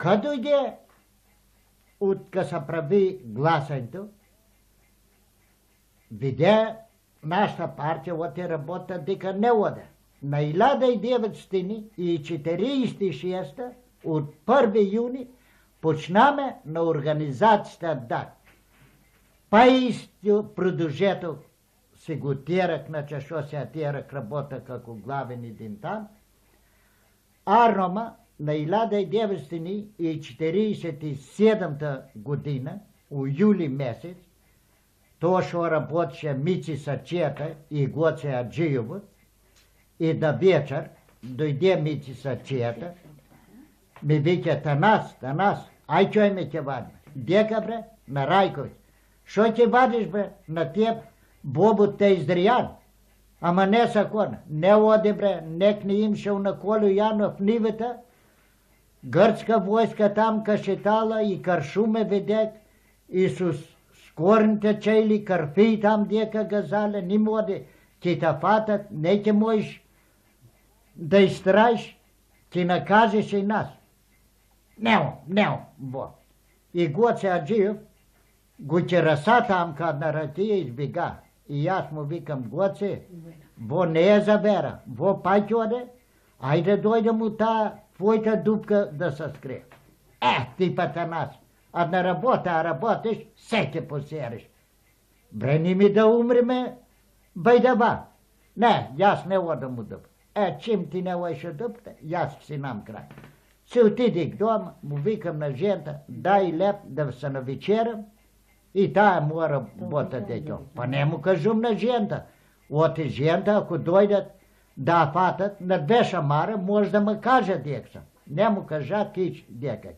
Kad dojde, kad se pravi гласането, видя нашата партия оте работа дека не оде. На 1946 от 1 юни почнаме на организацията ДАК. Па исто продължето се го тирах, значи шо се тирах работа како главен един там. Арнома на 1947 година, у юли месец, то шо работеше Мици Сачията и Гоце Аджиево, и на вечер дойде Мици Сачията, ми вика: Танас, ай чой ме ќе вадим. Дека бре? На Райкович. Шо ќе вадиш бре? На теб Бобо те издриян. Ама не са кона. Не оде бре, нек не им шел на Колю Янов нивата. Гръцка войска там кашетала и каршуме ведек. И с скорните чейли карфи там дека газале. Ни моде, ки та фатат, не ке можеш да изтраиш, ки накажеш и нас. Немо, бо. И Гоце Аджиев го чераса там кад на ратия избега. И аз му викам: Гоце, во не е за вера, во пак оде, айде дойде му та твоята дупка да се скрие. Ти Танас, а на работиш, се ке посериш. Бре, ни ми да умреме, байдаба. Не, аз не ода му дъп. Чим ти не лайша дъпта, аз си нам край. Се отидих дома, му викам на жента: дай леп да се навечерам, и тая му работа детето. Па не му кажум на жента. Оте жента, ако дойдат да фатат на 2 шамара, може да ме кажа дек съм. Не му кажа кич дека.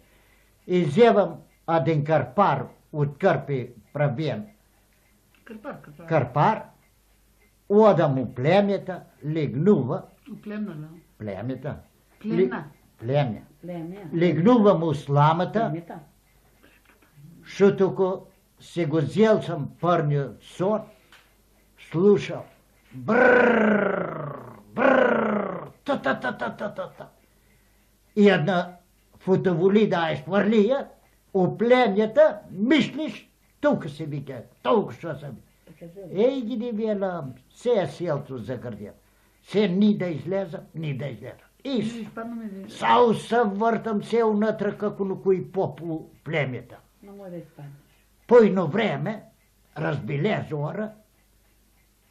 И взевам един карпар от кърпи правен. Карпар. Ода му племята, легнува. Племята. Племя. Легнува му сламата. Шутоко се го взел съм пърния сон, слушал. Та. И една фотоволида изхвърлия, оплемята, мислиш, тук се вика, толкова що съм. Ей, ги виелам, се е селто загърдя. Се ни да излеза. И сау се въртам се унатра, како на кои попо племята. По едно време разбиле зора,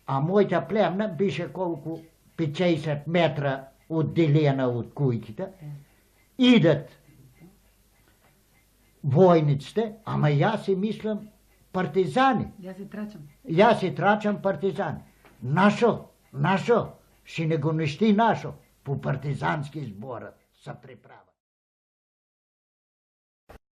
а моята племна беше колко 50 метра отделена от куйките. Идат войниците, ама аз си мислям партизани. Аз си трачам партизани. Нашо, ще не го нещи нашо, по партизански сбора се приправа.